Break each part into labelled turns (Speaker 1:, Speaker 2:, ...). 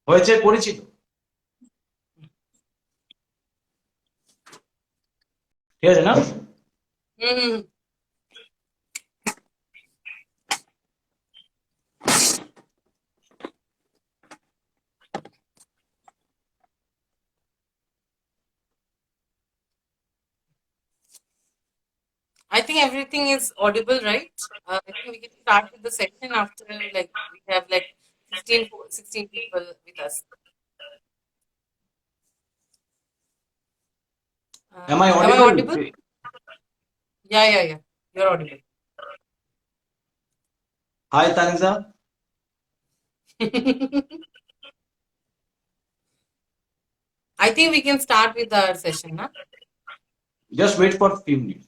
Speaker 1: হয়েছে পরিচিত ঠিক আছে না
Speaker 2: হুম। I think everything is audible, right? I think we can start with the session after like we have like 16 people with us.
Speaker 1: am I
Speaker 2: Am I
Speaker 1: audible
Speaker 2: audible? Yeah. You're audible.
Speaker 1: hi Taniza
Speaker 2: I think we can start with our session, na?
Speaker 1: just wait for a few minutes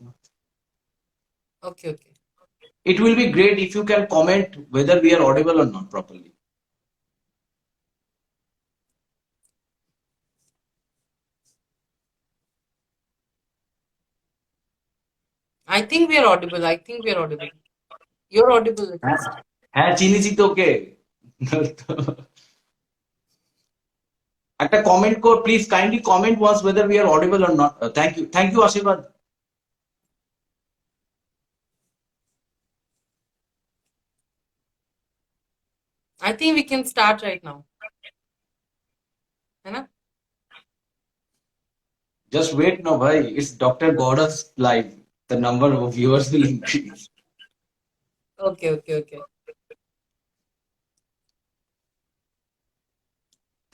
Speaker 2: Okay.
Speaker 1: it will be great if you can comment whether we are audible or not properly
Speaker 2: I think we are audible. I think we are audible. You're audible at
Speaker 1: হ্যাঁ
Speaker 2: least.
Speaker 1: হ্যাঁ চিনিছি তোকে একটা comment কর please kindly comment once whether we are audible or not thank you আশীর্বাদ
Speaker 2: I think we can start right now. है ना?
Speaker 1: just wait no bhai it's Dr. Gauda's live the number of viewers will increase
Speaker 2: Okay.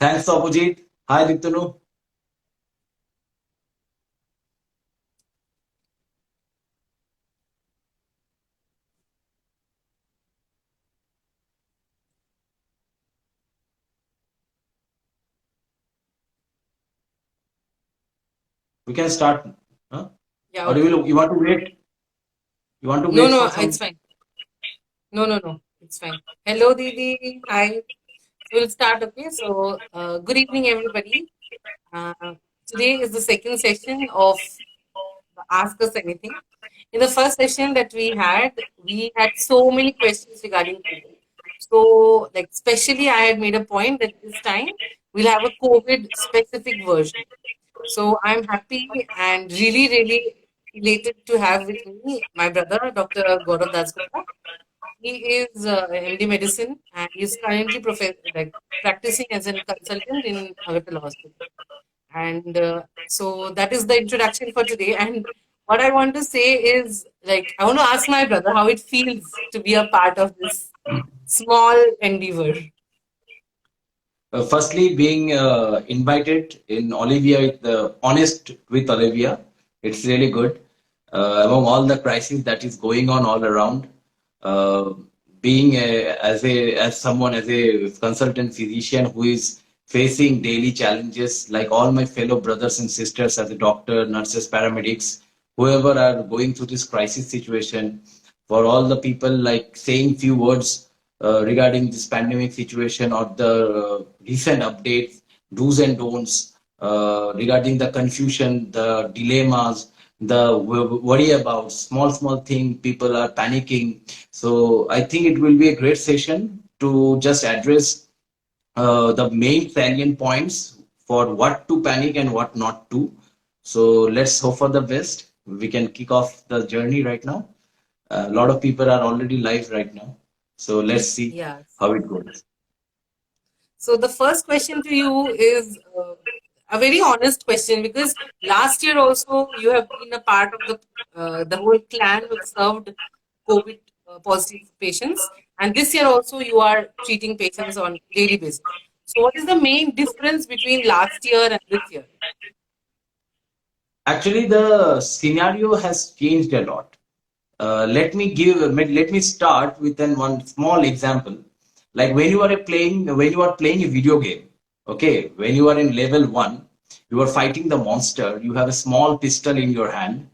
Speaker 1: thanks Apojit hi Ditanu we can start huh?
Speaker 2: Yeah,
Speaker 1: Or
Speaker 2: okay.
Speaker 1: you want to wait you want to
Speaker 2: No,
Speaker 1: wait for some
Speaker 2: it's fine. No. It's fine. Hello, Didi. Hi. We'll start, okay? So, good evening, everybody. Uh, Today is the second session of Ask Us Anything. In the first session that we had so many questions regarding COVID. So, like, especially, I had made a point that this time we'll have a COVID specific version. So, I'm happy and really elated to have with me my brother, Dr. Gaurav Dasgupta. He is MD medicine and he is currently practicing as a consultant in Agartala Hospital. And so that is the introduction for today. And what I want to say is, like, I want to ask my brother how it feels to be a part of this small endeavor.
Speaker 1: Firstly, being invited in Olivia with the Honest with Olivia, it's really good. Among all the crises that is going on all around, uh, being as someone as a consultant physician who is facing daily challenges, like all my fellow brothers and sisters as a doctor, nurses, paramedics, whoever are going through this crisis situation, for all the people like saying few words regarding this pandemic situation or the recent updates, do's and don'ts regarding the confusion, the dilemmas, the worry about small thing, people are panicking. So I think it will be a great session to just address the main salient points for what to panic and what not to. So let's hope for the best. We can kick off the journey right now. A lot of people are already live right now. So let's see
Speaker 2: Yeah.
Speaker 1: how it goes.
Speaker 2: So the first question to you is a very honest question because last year also you have been a part of the whole clan who served COVID positive patients, and this year also you are treating patients on daily basis. So what is the main difference between last year and this year?
Speaker 1: Actually, the scenario has changed a lot. Let me start with one small example. Like when you are playing a video game, okay, when you are in level 1, you are fighting the monster, you have a small pistol in your hand,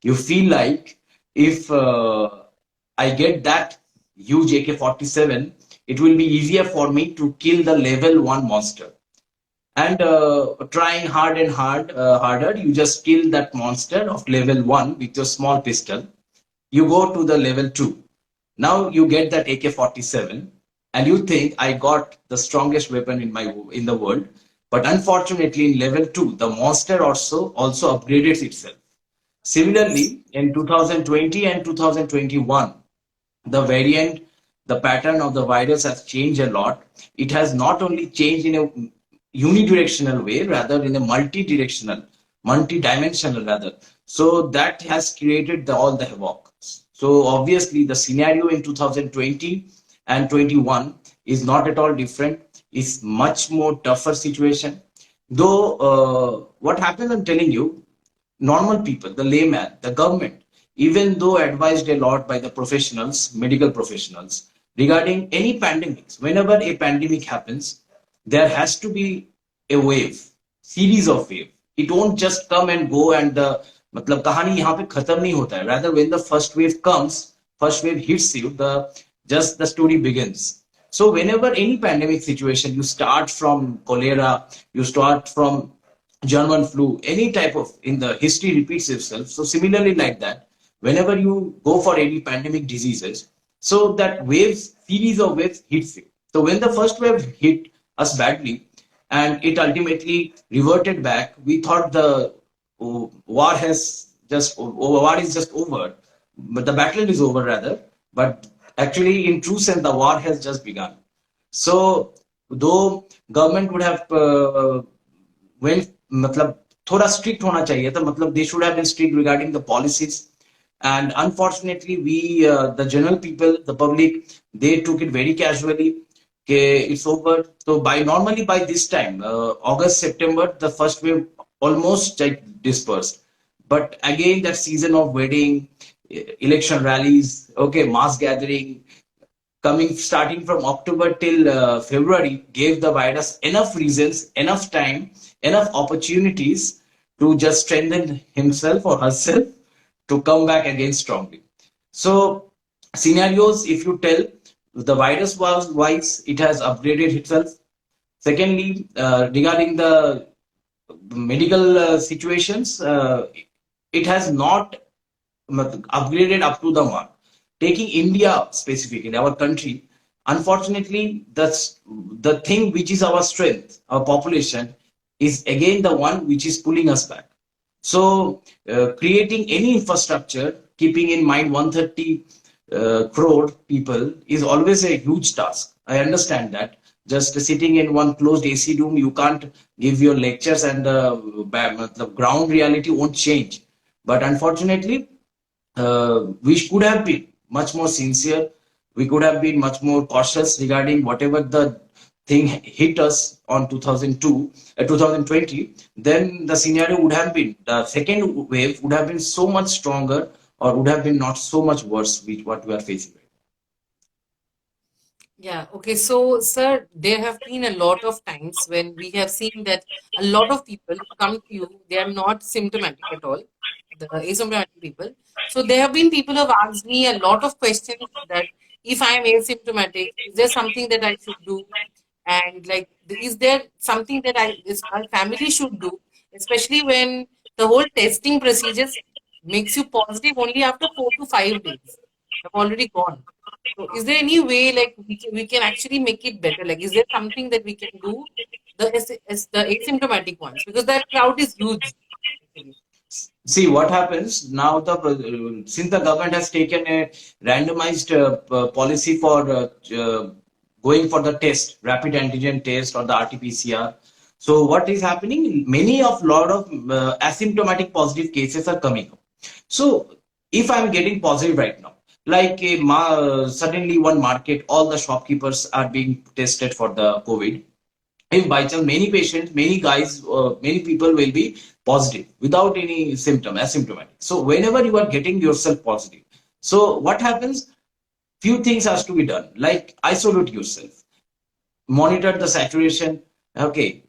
Speaker 1: you feel like if I get that huge AK-47, it will be easier for me to kill the level 1 monster. And trying harder, you just kill that monster of level 1 with your small pistol. You go to the level 2. Now you get that AK-47. and you think I got the strongest weapon in the world. But unfortunately, in level 2, the monster also upgrades itself. Similarly, in 2020 and 2021, the variant, the pattern of the virus has changed a lot. It has not only changed in a unidirectional way, rather in a multi-dimensional rather. So that has created all the havoc. So obviously, the scenario in 2020 and 21 is not at all different. It's much more tougher situation. Though what happens, I'm telling you, normal people, the layman, the government, even though advised a lot by the professionals, medical professionals, regarding any pandemics, whenever a pandemic happens, there has to be a wave, series of wave. It won't just come and go and the मतलब कहानी यहाँ पे खत्म नहीं होता है. Rather, when the first wave comes, first wave hits you, the story begins. So whenever any pandemic situation, you start from cholera, you start from German flu, any type of in the history repeats itself. So similarly, like that, whenever you go for any pandemic diseases, so that waves, series of waves hits you. So when the first wave hit us badly, and it ultimately reverted back, we thought the war is just over, but the battle is over rather. But actually, in true sense, the war has just begun. So though government would have went मतलब थोड़ा strict होना चाहिए था, मतलब they should have been strict regarding the policies, and unfortunately the general people, the public, they took it very casually. Okay, it's over. So normally by this time, August, September, the first wave almost like dispersed. But again, that season of wedding, election rallies, okay, mass gathering, coming starting from October till February, gave the virus enough reasons, enough time, enough opportunities to just strengthen himself or herself to come back again strongly. So scenarios, if you tell, the virus was wise, it has upgraded itself. Secondly, regarding the medical situations, it has not upgraded up to the mark. Taking India specifically, our country, unfortunately, the thing which is our strength, our population, is again the one which is pulling us back. So, creating any infrastructure, keeping in mind 130 crore people, is always a huge task. I understand that. Just sitting in one closed AC room, you can't give your lectures, and the ground reality won't change. But unfortunately, we could have been much more sincere. We could have been much more cautious regarding whatever the thing hit us on 2020. Then the scenario would have been, the second wave would have been so much stronger, or would have been not so much worse with what we are facing right
Speaker 2: Yeah, okay. So, sir, there have been a lot of times when we have seen that a lot of people come to you, they are not symptomatic at all, the asymptomatic people. So, there have been people who have asked me a lot of questions that if I am asymptomatic, is there something that I should do? And like, is there something that my family should do, especially when the whole testing procedures makes you positive only after 4 to 5 days? Have already gone. So is there any way like we can actually make it better? Like, is there something that we can do the asymptomatic ones, because that crowd is huge. Actually.
Speaker 1: See what happens now. Since the government has taken a randomized policy for going for the test, rapid antigen test or the RT-PCR. So what is happening? Lot of asymptomatic positive cases are coming up. So if I'm getting positive right now, like suddenly one market, all the shopkeepers are being tested for the COVID. If by chance many patients, many guys, many people will be positive without any symptom, asymptomatic. So whenever you are getting yourself positive, so what happens? Few things has to be done, like isolate yourself, monitor the saturation, okay,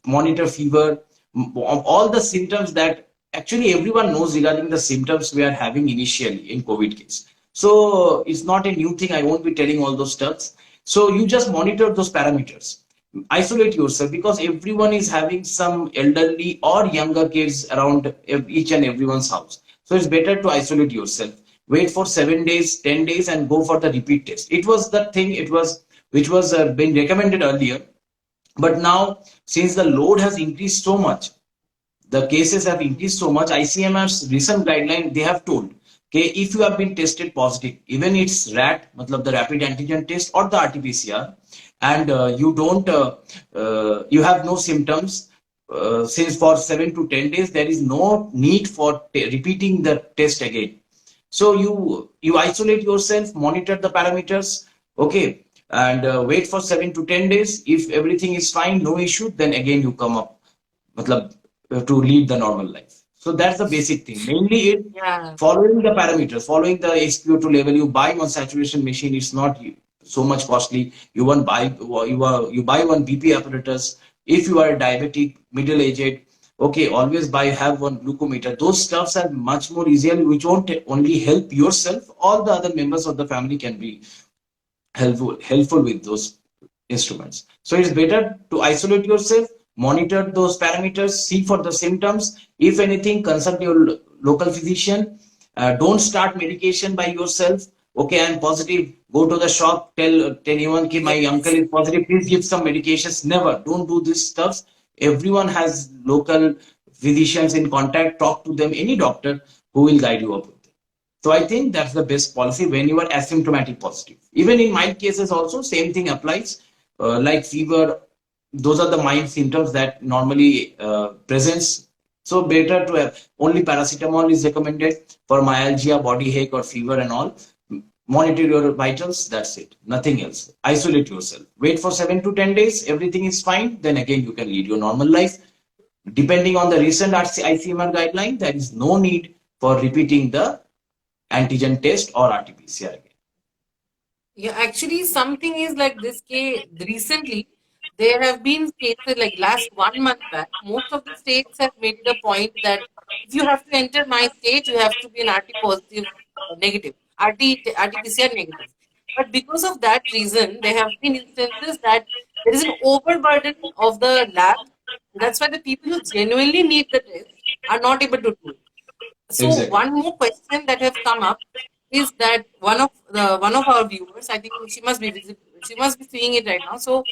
Speaker 1: monitor fever, all the symptoms that actually everyone knows regarding the symptoms we are having initially in COVID case. So it's not a new thing. I won't be telling all those stuff. So you just monitor those parameters. Isolate yourself, because everyone is having some elderly or younger kids around each and everyone's house. So it's better to isolate yourself. Wait for 7 days, 10 days, and go for the repeat test. It was the thing. It was which was been recommended earlier. But now, since the load has increased so much, the cases have increased so much, ICMR's recent guideline, they have told, okay, if you have been tested positive, even it's RAT, matlab the rapid antigen test or the RT-PCR, and you have no symptoms, since for 7 to 10 days, there is no need for repeating the test again. So you isolate yourself, monitor the parameters, okay, and wait for 7 to 10 days. If everything is fine, no issue, then again you come up, matlab, to lead the normal life. So that's the basic thing. Mainly it
Speaker 2: Yeah.
Speaker 1: following the parameters, following the SpO2 level. You buy one saturation machine, it's not so much costly. You buy one BP apparatus. If you are diabetic, middle aged, okay, always have one glucometer. Those stuffs are much more easier, which won't only help yourself, all the other members of the family can be helpful with those instruments. So it's better to isolate yourself, monitor those parameters, see for the symptoms. If anything, consult your local physician. Don't start medication by yourself. Okay, I'm positive. Go to the shop, tell anyone, okay, my uncle is positive. Please give some medications. Never. Don't do this stuff. Everyone has local physicians in contact. Talk to them. Any doctor who will guide you up. So I think that's the best policy when you are asymptomatic positive. Even in mild cases also, same thing applies. Like fever, those are the mild symptoms that normally presents. So better to have only paracetamol is recommended for myalgia, body ache or fever and all. Monitor your vitals, that's it. Nothing else. Isolate yourself. Wait for 7 to 10 days, everything is fine. Then again, you can lead your normal life. Depending on the recent ICMR guideline, there is no need for repeating the antigen test or RT-PCR again.
Speaker 2: Yeah, actually, something is like this. Recently, there have been cases like last 1 month back. Most of the states have made it a point that if you have to enter my state, you have to be an RT positive negative, RT-PCR negative. But because of that reason, there have been instances that there is an overburden of the lab. That's why the people who genuinely need the test are not able to do it. So
Speaker 1: Exactly.
Speaker 2: one more question that have come up is that one of our viewers, I think she must be she must be seeing it right now. So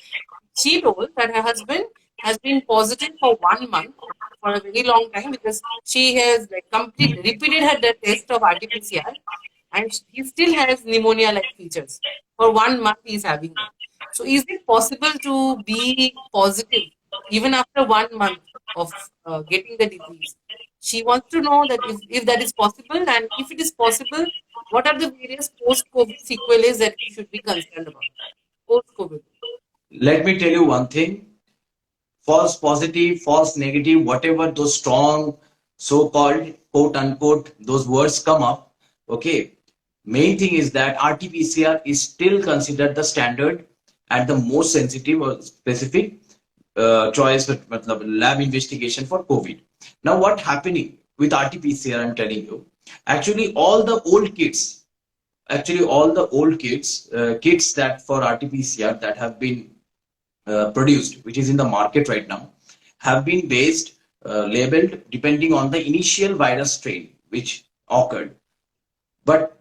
Speaker 2: she told that her husband has been positive for 1 month for a very long time because she has like repeated her the test of RT-PCR and he still has pneumonia-like features. For 1 month, he is having that. So, is it possible to be positive even after 1 month of getting the disease? She wants to know that if that is possible, and if it is possible, what are the various post-COVID sequelae that we should be concerned about? Post-COVID.
Speaker 1: Let me tell you one thing. False positive, false negative, whatever those strong so-called quote unquote those words come up. Okay. Main thing is that RT-PCR is still considered the standard and the most sensitive or specific choice with lab investigation for COVID. Now, what happening with RT-PCR? I'm telling you, actually all the old kits that for RT-PCR that have been produced, which is in the market right now, have been labeled depending on the initial virus strain which occurred. But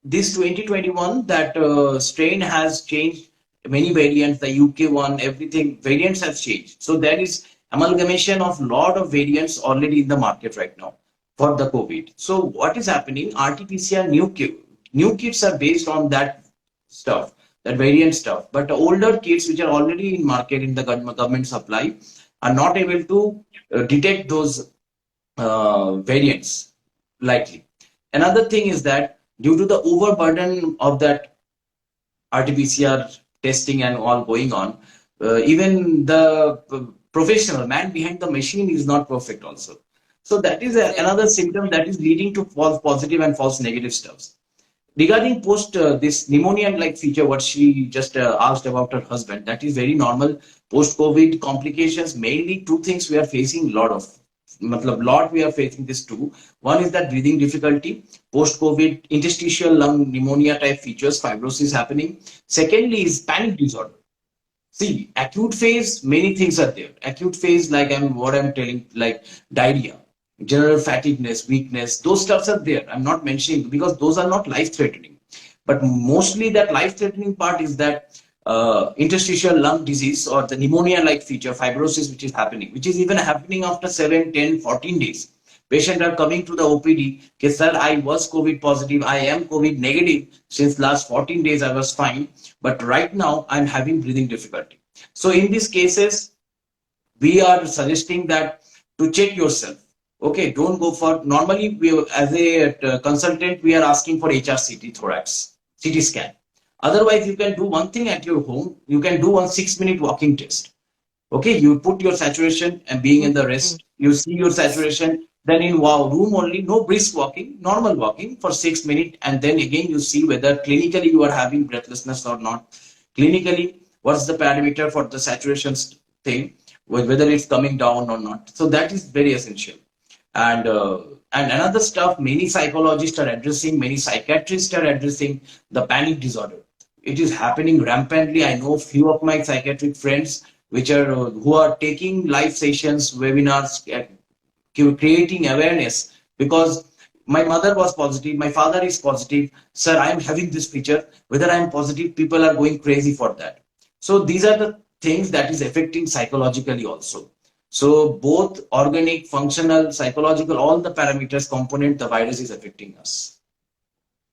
Speaker 1: this 2021, that strain has changed many variants, the UK one, everything, variants have changed. So there is amalgamation of lot of variants already in the market right now for the COVID. So what is happening? RT-PCR new kits are based on that stuff, that variant stuff. But the older kits which are already in market in the government supply are not able to detect those variants likely. Another thing is that due to the overburden of that RT-PCR testing and all going on, even the professional man behind the machine is not perfect also. So that is another symptom that is leading to false positive and false negative stuffs. Regarding this pneumonia-like feature, what she just asked about her husband, that is very normal. Post-COVID complications, mainly two things we are facing a lot of. Lot we are facing this too. One is that breathing difficulty, post-COVID interstitial lung pneumonia type features, fibrosis happening. Secondly is panic disorder. See, acute phase, many things are there. Acute phase, like what I'm telling, like diarrhea, general fatigueness, weakness, those stuffs are there. I'm not mentioning because those are not life-threatening. But mostly that life-threatening part is that interstitial lung disease or the pneumonia-like feature, fibrosis, which is happening, which is even happening after 7, 10, 14 days. Patients are coming to the OPD, okay, sir, I was COVID positive, I am COVID negative. Since last 14 days, I was fine. But right now, I'm having breathing difficulty. So in these cases, we are suggesting that to check yourself. Okay, don't go for, normally we as a consultant, we are asking for HRCT thorax, CT scan. Otherwise, you can do one thing at your home. You can do one 6-minute walking test. Okay, you put your saturation and being in the
Speaker 2: Mm-hmm.
Speaker 1: rest, you see your saturation. Then in wow room only, no brisk walking, normal walking for 6 minutes, and then again you see whether clinically you are having breathlessness or not. Clinically, what's the parameter for the saturation thing, whether it's coming down or not. So that is very essential. And and another stuff, many psychologists are addressing, many psychiatrists are addressing the panic disorder. It is happening rampantly. I know few of my psychiatric friends which are who are taking live sessions, webinars, creating awareness, because my mother was positive, my father is positive, sir, I am having this feature, whether I am positive, people are going crazy for that. So these are the things that is affecting psychologically also. So both organic, functional, psychological, all the parameters component, the virus is affecting us.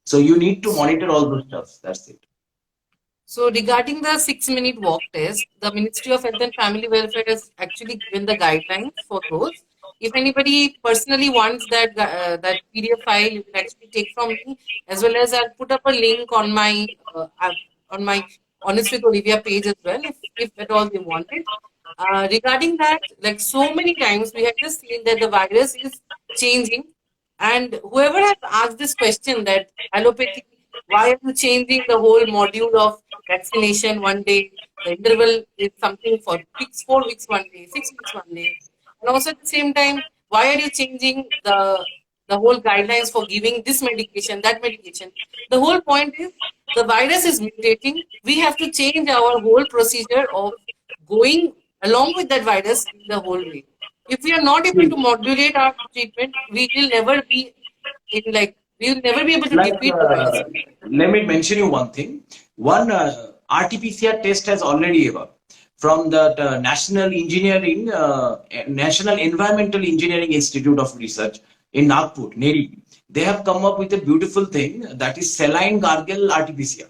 Speaker 1: So you need to monitor all those stuff. That's it.
Speaker 2: So regarding the 6-minute walk test, the Ministry of Health and Family Welfare has actually given the guidelines for those. If anybody personally wants that PDF file, you can actually take from me, as well as I'll put up a link on my Honest with Olivia page as well, if at all they want it. Regarding that, like so many times, we have just seen that the virus is changing, and whoever has asked this question that allopathy, why are you changing the whole module of vaccination one day? The interval is something for 4 weeks one day, 6 weeks one day, and also at the same time, why are you changing the whole guidelines for giving this medication, that medication? The whole point is the virus is mutating. We have to change our whole procedure of going along with that virus in the whole way. If we are not able to
Speaker 1: See,
Speaker 2: modulate our treatment, we will never be able to
Speaker 1: like,
Speaker 2: defeat the virus.
Speaker 1: let me mention you one thing. One RT-PCR test has already ever from the National Environmental Engineering Institute of Research in Nagpur, NERI. They have come up with a beautiful thing that is saline gargle RT-PCR.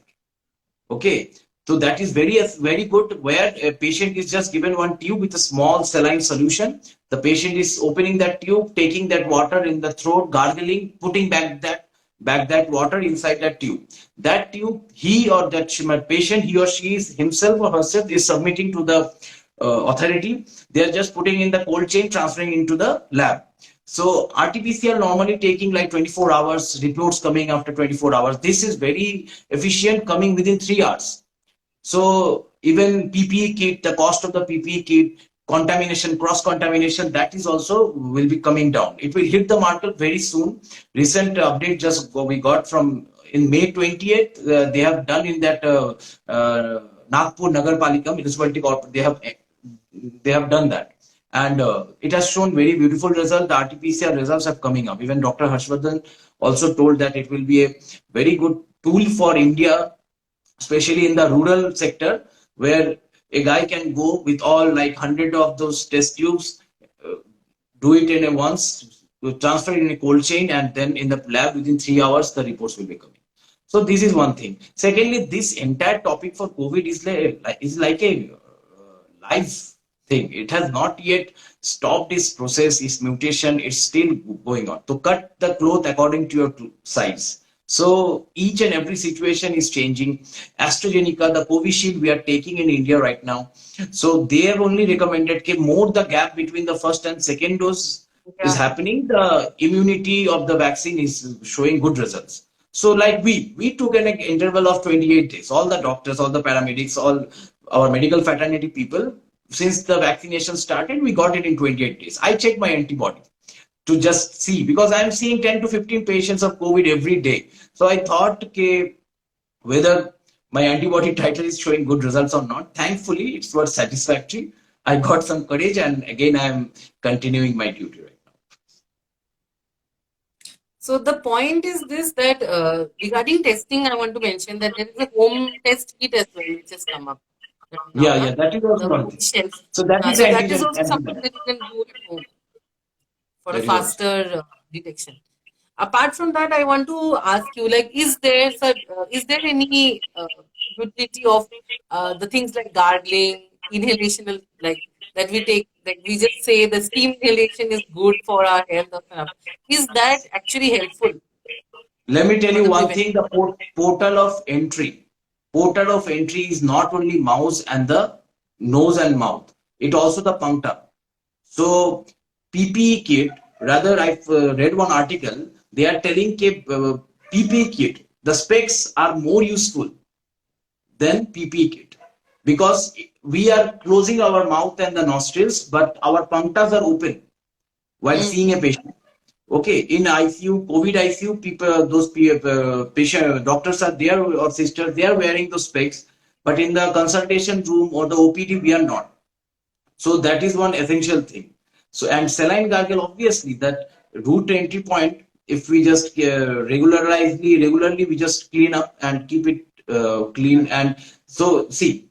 Speaker 1: Okay, so that is very good, where a patient is just given one tube with a small saline solution. The patient is opening that tube, taking that water in the throat, gargling, putting back that water inside that tube. That tube, he or that patient, he or she is himself or herself is submitting to the authority. They are just putting in the cold chain, transferring into the lab. So RT-PCR normally taking like 24 hours, reports coming after 24 hours. This is very efficient, coming within 3 hours. So even PPE kit, the cost of the PPE kit, contamination, cross-contamination, that is also will be coming down. It will hit the market very soon. Recent update just we got from in May 28th, they have done in that Nagpur Nagar Palika Municipality Corp, they have done that. And it has shown very beautiful results. The RT-PCR results are coming up. Even Dr. Harshvardhan also told that it will be a very good tool for India, especially in the rural sector, where a guy can go with all like 100 of those test tubes, uh, do it in a once, transfer it in a cold chain, and then in the lab within 3 hours, the reports will be coming. So this is one thing. Secondly, this entire topic for COVID is like a live thing. It has not yet stopped its process, its mutation. It's still going on. To cut the cloth according to your size. So each and every situation is changing. AstraZeneca, the Covishield we are taking in India right now. So they have only recommended that more the gap between the first and second dose is
Speaker 2: Yeah.
Speaker 1: happening, the immunity of the vaccine is showing good results. So like we took an interval of 28 days. All the doctors, all the paramedics, all our medical fraternity people, since the vaccination started, we got it in 28 days. I checked my antibody to just see, because I'm seeing 10 to 15 patients of COVID every day. So I thought, okay, whether my antibody titer is showing good results or not. Thankfully, it was satisfactory. I got some courage, and again, I am continuing my duty right now.
Speaker 2: So the point is this, that regarding testing, I want to mention that there is a home test kit as well, which has come up right now,
Speaker 1: Yeah,
Speaker 2: na?
Speaker 1: yeah, that is also
Speaker 2: The
Speaker 1: one
Speaker 2: home
Speaker 1: thing.
Speaker 2: shelf.
Speaker 1: So that is
Speaker 2: So that is
Speaker 1: antigen
Speaker 2: also something
Speaker 1: antigen.
Speaker 2: that you can do at home for a
Speaker 1: That is also.
Speaker 2: faster detection. Apart from that, I want to ask you, like, is there any utility of the things like gargling, inhalation, like that we take, like we just say the steam inhalation is good for our health or stuff. Is that actually helpful
Speaker 1: Let me tell
Speaker 2: for
Speaker 1: you
Speaker 2: the
Speaker 1: one
Speaker 2: prevention?
Speaker 1: thing, the portal of entry. Portal of entry is not only mouth and the nose and mouth, it also the puncta. So PPE kit, rather I've read one article, they are telling PPE kit, the specs are more useful than PPE kit because we are closing our mouth and the nostrils, but our punctas are open while
Speaker 2: Mm,
Speaker 1: seeing a patient. Okay, in ICU, COVID ICU, people, patient doctors are there or sisters, they are wearing those specs, but in the consultation room or the OPD, we are not. So that is one essential thing. So and saline gargle, obviously, that root entry point. If we just regularly, we just clean up and keep it clean. And so see,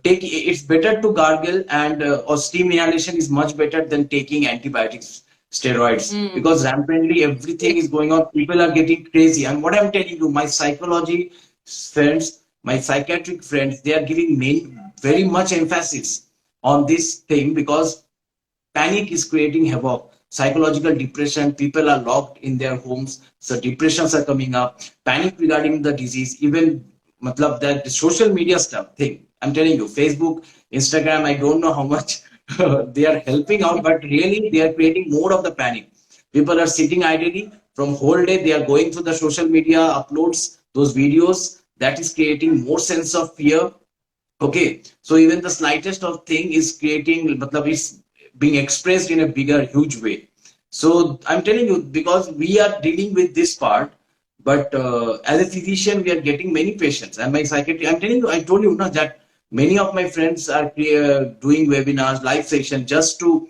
Speaker 1: take it's better to gargle and or steam inhalation is much better than taking antibiotics, steroids,
Speaker 2: mm,
Speaker 1: because rampantly everything is going on. People are getting crazy. And what I'm telling you, my psychology friends, my psychiatric friends, they are giving me very much emphasis on this thing because panic is creating havoc. Psychological depression, people are locked in their homes, so depressions are coming up. Panic regarding the disease, even matlab that the social media stuff thing. I'm telling you, Facebook, Instagram, I don't know how much they are helping out, but really they are creating more of the panic. People are sitting idly from whole day, they are going through the social media, uploads those videos. That is creating more sense of fear. Okay, so even the slightest of thing is creating, matlab is being expressed in a bigger, huge way. So I'm telling you, because we are dealing with this part, but as a physician, we are getting many patients. And my psychiatry, I'm telling you, I told you no, that many of my friends are doing webinars, live sessions just to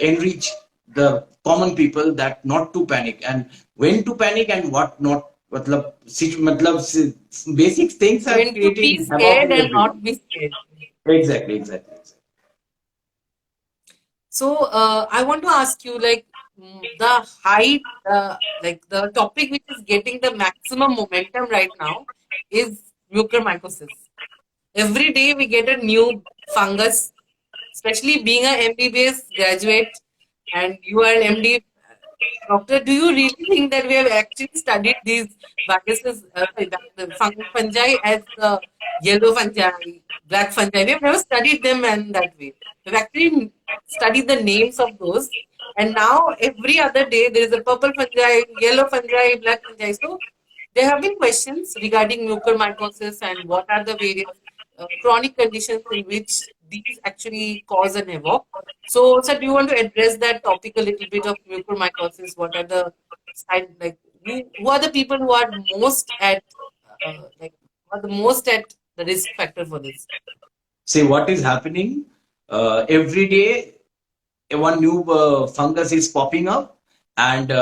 Speaker 1: enrich the common people that not to panic and when to panic and what not. मतलब basic things are
Speaker 2: when to be
Speaker 1: creating havoc
Speaker 2: scared
Speaker 1: in
Speaker 2: and
Speaker 1: everyone.
Speaker 2: not be scared.
Speaker 1: Exactly, exactly, exactly.
Speaker 2: So I want to ask you, like, the height, like the topic which is getting the maximum momentum right now is mucormycosis. Every day we get a new fungus, especially being a MBBS graduate and you are an MD doctor. Do you really think that we have actually studied these viruses, sorry, the fungi as the yellow fungi, black fungi? We have never studied them in that way. We've actually studied the names of those. And now every other day there is a purple fungi, yellow fungi, black fungi. So there have been questions regarding mucormycosis and what are the various chronic conditions in which these actually cause an havoc. So, sir, do you want to address that topic a little bit of mucormycosis? What are the side, like who are the people who are most at like who are the most at the risk factor for this?
Speaker 1: See what is happening every day. One new fungus is popping up, and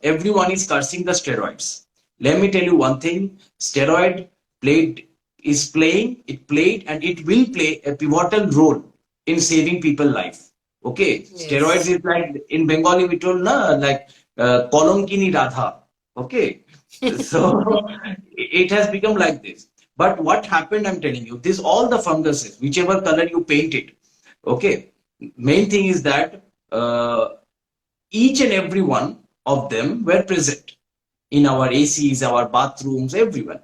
Speaker 1: everyone is cursing the steroids. Let me tell you one thing: steroid played is playing. It played, and it will play a pivotal role in saving people life. Okay, steroids
Speaker 2: Yes.
Speaker 1: is like in Bengali we told na like Kolonkini Radha. Okay, so it has become like this. But what happened? I'm telling you, this all the funguses, whichever color you paint it. Okay, main thing is that each and every one of them were present in our ACs, our bathrooms, everyone.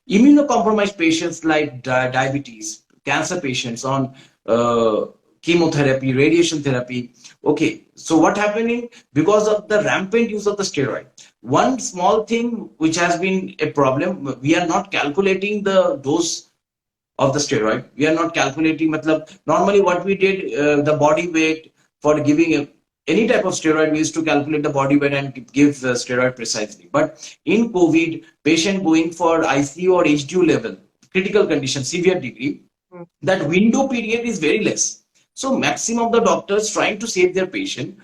Speaker 1: Immunocompromised patients like diabetes, cancer patients on chemotherapy, radiation therapy. Okay, so what happening because of the rampant use of the steroid? One small thing which has been a problem, we are not calculating the dose of the steroid. We are not calculating. Matlab, normally, what we did, the body weight for giving any type of steroid, we used to calculate the body weight and give the steroid precisely. But in COVID, patient going for ICU or HDU level, critical condition, severe degree,
Speaker 2: Mm.
Speaker 1: that window period is very less. So maximum of the doctors trying to save their patient,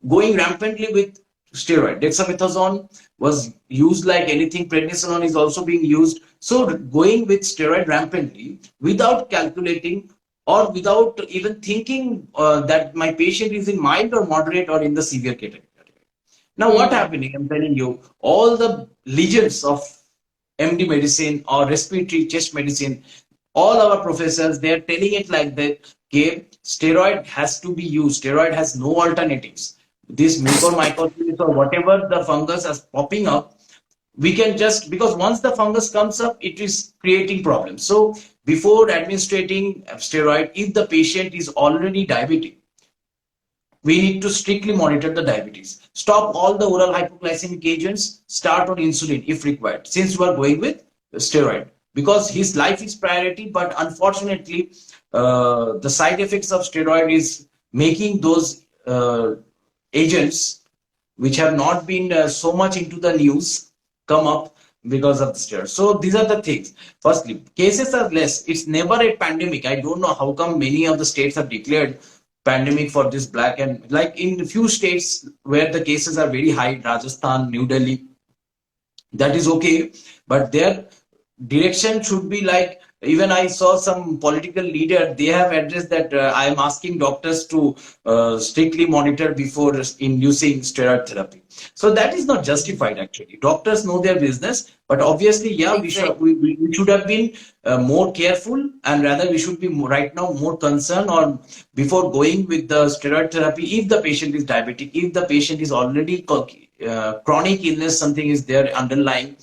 Speaker 1: going rampantly with steroid. Dexamethasone was used like anything. Prednisolone is also being used. So going with steroid rampantly without calculating or without even thinking that my patient is in mild or moderate or in the severe category. Now, what
Speaker 2: Hmm.
Speaker 1: happening? I'm telling you, all the legends of MD medicine or respiratory chest medicine, all our professors, they're telling it like that, okay, steroid has to be used. Steroid has no alternatives. This mucormycosis or whatever the fungus is popping up, we can just, because once the fungus comes up, it is creating problems. So before administering steroid, if the patient is already diabetic, we need to strictly monitor the diabetes. Stop all the oral hypoglycemic agents, start on insulin if required, since you are going with steroid. Because his life is priority, but unfortunately, the side effects of steroid is making those agents which have not been so much into the news come up because of the steroid. So these are the things. Firstly, cases are less. It's never a pandemic. I don't know how come many of the states have declared pandemic for this black, and like in a few states where the cases are very high, Rajasthan, New Delhi, that is okay, but their direction should be like, even I saw some political leader, they have addressed that I am asking doctors to strictly monitor before inducing steroid therapy. So that is not justified actually. Doctors know their business, but obviously, yeah,
Speaker 2: Exactly.
Speaker 1: we should have been more careful, and rather we should be right now more concerned on before going with the steroid therapy. If the patient is diabetic, if the patient is already chronic illness, something is there underlying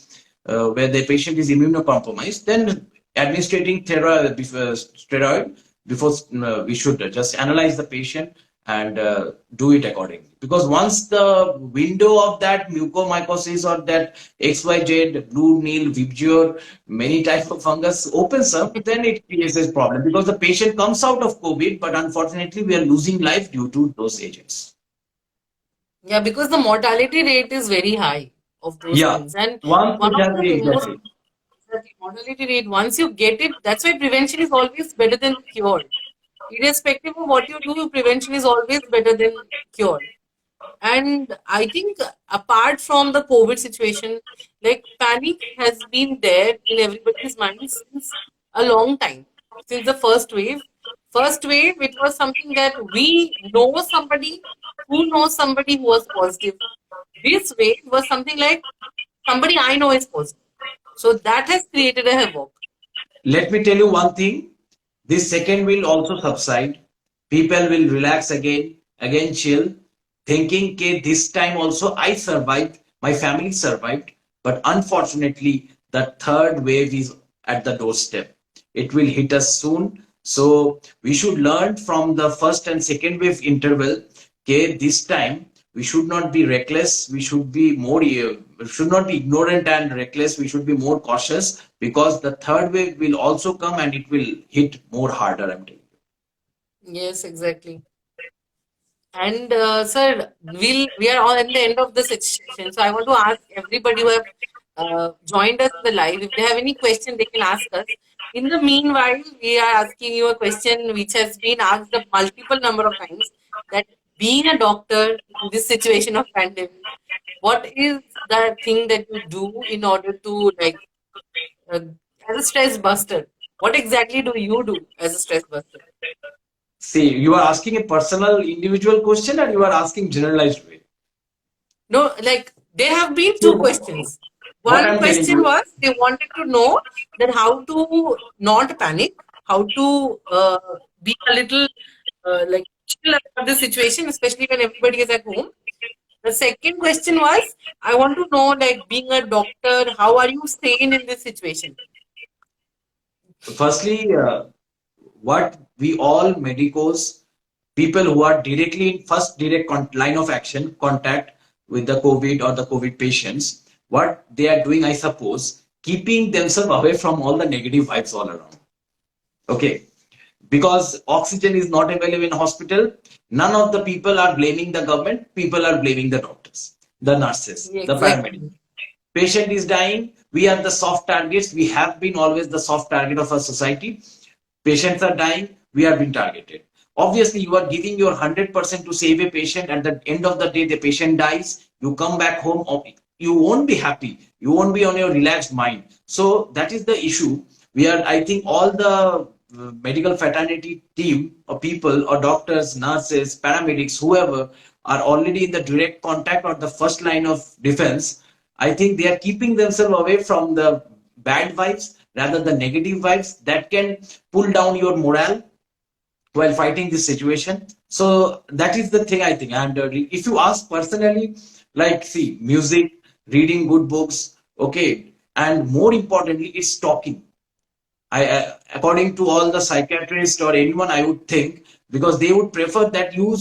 Speaker 1: where the patient is immunocompromised, then administering steroid before we should just analyze the patient and do it accordingly. Because once the window of that mucormycosis or that XYZ, blue Nile, Vibgyor, many types of fungus opens up, then it creates a problem because the patient comes out of COVID, but unfortunately we are losing life due to those agents.
Speaker 2: Yeah, because the mortality rate is very high of those
Speaker 1: Yeah,
Speaker 2: things. And
Speaker 1: once
Speaker 2: one
Speaker 1: it
Speaker 2: of
Speaker 1: has
Speaker 2: the most
Speaker 1: exactly.
Speaker 2: mortality rate, once you get it, that's why prevention is always better than cure. Irrespective of what you do, prevention is always better than cure. And I think apart from the COVID situation, like panic has been there in everybody's mind since a long time, since the first wave. First wave, it was something that we know somebody who knows somebody who was positive. This wave was something like somebody I know is positive. So that has created a havoc.
Speaker 1: Let me tell you one thing. This second will also subside. People will relax again chill, thinking, okay, this time also I survived, my family survived. But unfortunately, the third wave is at the doorstep. It will hit us soon. So we should learn from the first and second wave interval. Okay, this time we should not be reckless. We should be more, should not be ignorant and reckless. We should be more cautious because the third wave will also come and it will hit more harder. I'm telling you.
Speaker 2: Yes, exactly. And sir, we are all at the end of the session. So I want to ask everybody who have joined us in the live, if they have any question, they can ask us. In the meanwhile, we are asking you a question which has been asked a multiple number of times. That being a doctor in this situation of pandemic, what is the thing that you do in order to like uh, as a stress buster? What exactly do you do as a stress buster?
Speaker 1: See, you are asking a personal, individual question, or you are asking generalized way.
Speaker 2: No, like there have been two
Speaker 1: So,
Speaker 2: questions.
Speaker 1: what
Speaker 2: One
Speaker 1: I'm telling
Speaker 2: question
Speaker 1: you,
Speaker 2: was they wanted to know that how to not panic, how to be a little like chill about the situation, especially when everybody is at home. The second question was, I want to know, like being a doctor, how are you sane in this situation?
Speaker 1: firstly, what we all medicos, people who are directly in first direct line of action, contact with the COVID or the COVID patients, what they are doing, I suppose, keeping themselves away from all the negative vibes all around. Okay, because oxygen is not available in hospital, none of the people are blaming the government, people are blaming the doctors, the nurses,
Speaker 2: Yeah,
Speaker 1: the paramedics.
Speaker 2: exactly.
Speaker 1: Patient is dying, we are the soft targets, we have been always the soft target of our society. Patients are dying, we are being targeted. Obviously you are giving your 100% to save a patient. At the end of the day the patient dies, You come back home, you won't be happy. You won't be on your relaxed mind. So that is the issue. We are, I think, all the medical fraternity team or people or doctors, nurses, paramedics, whoever are already in the direct contact or the first line of defense. I think they are keeping themselves away from the bad vibes, rather the negative vibes that can pull down your morale while fighting this situation. So that is the thing I think. And if you ask personally, like, see, music, reading good books, okay, and more importantly, it's talking. According to all the psychiatrists or anyone, I would think, because they would prefer that you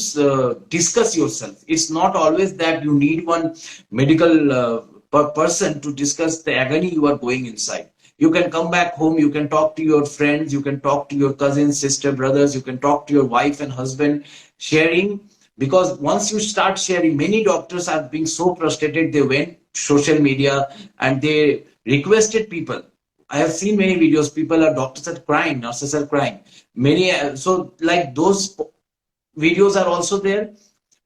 Speaker 1: discuss yourself. It's not always that you need one medical person to discuss the agony you are going inside. You can come back home, you can talk to your friends, you can talk to your cousins, sister, brothers, you can talk to your wife and husband, sharing. Because once you start sharing, many doctors are being so frustrated, they went social media and they requested people. I have seen many videos. People are doctors are crying, nurses are crying. Many so like those videos are also there.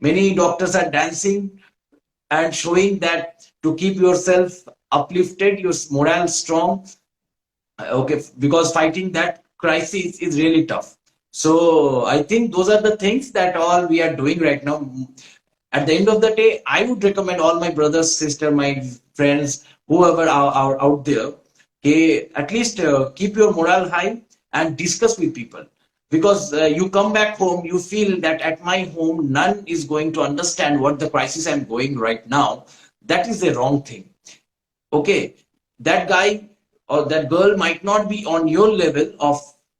Speaker 1: Many doctors are dancing and showing that to keep yourself uplifted, your morale strong. Okay, because fighting that crisis is really tough. So I think those are the things that all we are doing right now. At the end of the day, I would recommend all my brothers, sister, my friends, whoever are out there, okay, at least keep your morale high and discuss with people. Because you come back home, you feel that at my home, none is going to understand what the crisis I'm going right now. That is the wrong thing. Okay, that guy or that girl might not be on your level of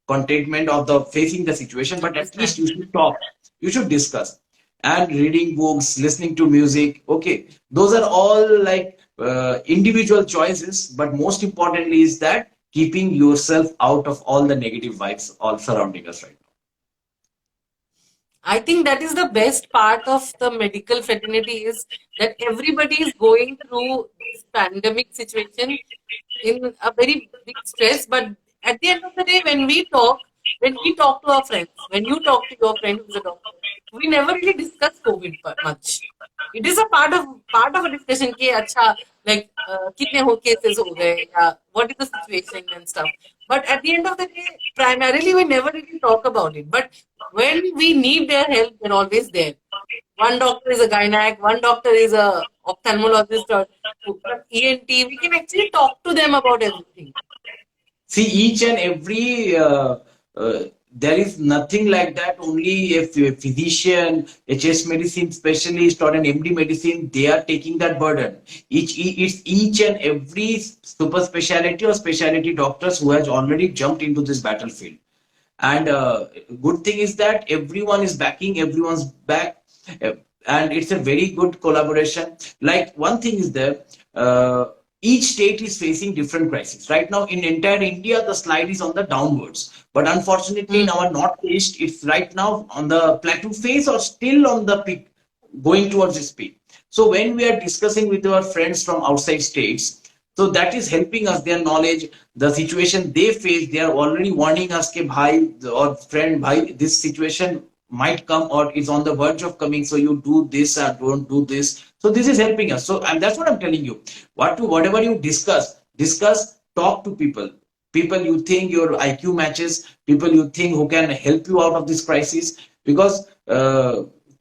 Speaker 1: contentment of the facing the situation, but at least
Speaker 2: Understand.
Speaker 1: you should talk, you should discuss. And reading books, listening to music, okay, those are all like individual choices, but most importantly is that keeping yourself out of all the negative vibes all surrounding us right now.
Speaker 2: I think that is the best part of the medical fraternity is that everybody is going through this pandemic situation in a very big stress. But at the end of the day, when we talk to our friends, when you talk to your friend who's a doctor, we never really discuss COVID much. It is a part of a discussion कि अच्छा like कितने हो cases हो गए या what is the situation and stuff. But at the end of the day, primarily we never really talk about it. But when we need their help, they're always there. One doctor is a gynac, one doctor is a ophthalmologist or ENT. We can actually talk to them about everything.
Speaker 1: See, each and every there is nothing like that. Only if a physician, a chest medicine specialist, or an MD medicine, they are taking that burden. It's each and every super specialty or specialty doctors who has already jumped into this battlefield. And good thing is that everyone is backing, everyone's back, uh, and it's a very good collaboration. Like one thing is there. Each state is facing different crises. Right now, in entire India, the slide is on the downwards. But unfortunately, in
Speaker 2: Hmm.
Speaker 1: our northeast, it's right now on the plateau phase or still on the peak, going towards this peak. So when we are discussing with our friends from outside states, so that is helping us, their knowledge, the situation they face, they are already warning us, ke bhai or friend, bhai, this situation might come or is on the verge of coming. So you do this or don't do this. So this is helping us. So and that's what I'm telling you. Whatever you discuss, talk to people. People you think your IQ matches, people you think who can help you out of this crisis. Because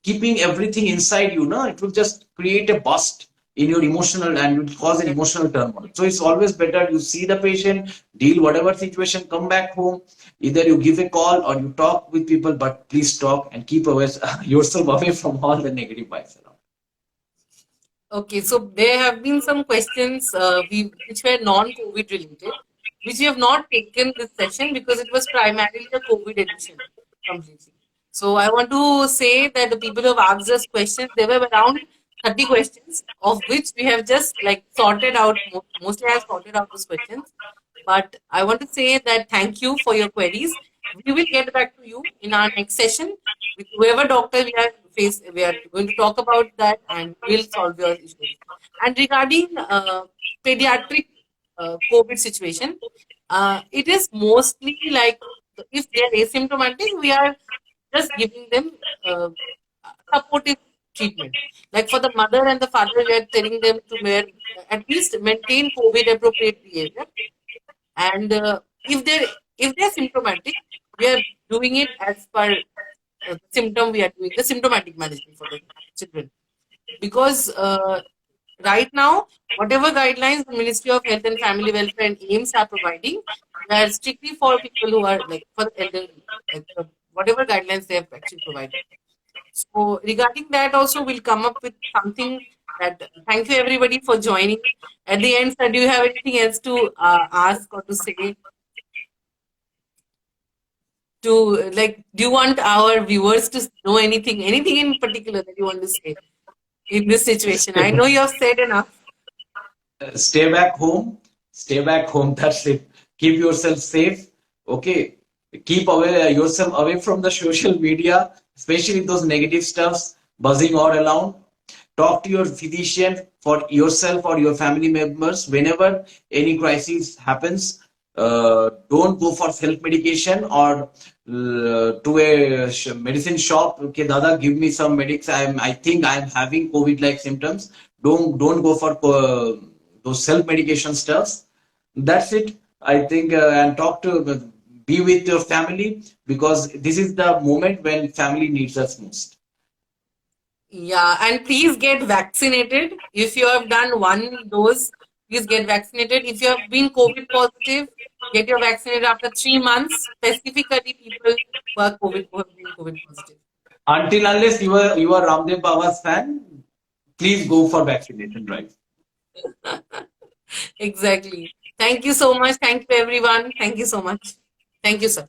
Speaker 1: keeping everything inside you, no, it will just create a bust in your emotional and will cause an emotional turmoil. So it's always better you see the patient, deal whatever situation, come back home. Either you give a call or you talk with people, but please talk and keep away, yourself away from all the negative vibes around.
Speaker 2: Okay, so there have been some questions which were non-COVID related, which we have not taken this session because it was primarily a COVID edition completely. So I want to say that the people who have asked us questions, there were around 30 questions, of which we have just like sorted out, mostly I have sorted out those questions. But I want to say that thank you for your queries. We will get back to you in our next session with whoever doctor we are going to talk about that and we'll solve your issues. And regarding pediatric COVID situation, it is mostly like if they are asymptomatic, we are just giving them supportive treatment. Like for the mother and the father, we are telling them to wear, at least maintain COVID appropriate behavior. And if they're symptomatic, we are doing it as per symptom. We are doing the symptomatic management for the children, because right now, whatever guidelines the Ministry of Health and Family Welfare and AIMS are providing, they are strictly for people who are like for the elderly, like whatever guidelines they have actually provided. So regarding that, also we'll come up with something. That thank you everybody for joining. At the end, sir, do you have anything else to ask or to say? To like, do you want our viewers to know anything in particular that you want to say in this situation? I know you have said enough.
Speaker 1: Stay back home. Stay back home. That's it. Keep yourself safe. Okay. Keep yourself away from the social media, especially those negative stuffs buzzing all around. Talk to your physician for yourself or your family members whenever any crisis happens. Don't go for self medication or to a medicine shop. Okay, Dada, give me some medics. I think I'm having COVID like symptoms. Don't go for those self medication stuffs. That's it. I think, and talk to be with your family, because this is the moment when family needs us most.
Speaker 2: Yeah, and please get vaccinated. If you have done one dose, please get vaccinated. If you have been COVID positive, get your vaccinated after 3 months. Specifically, people who are who have been COVID positive.
Speaker 1: Until unless you are Ramdev Baba's fan, please go for vaccination drive.
Speaker 2: Exactly. Thank you so much. Thank you, everyone. Thank you so much. Thank you, sir.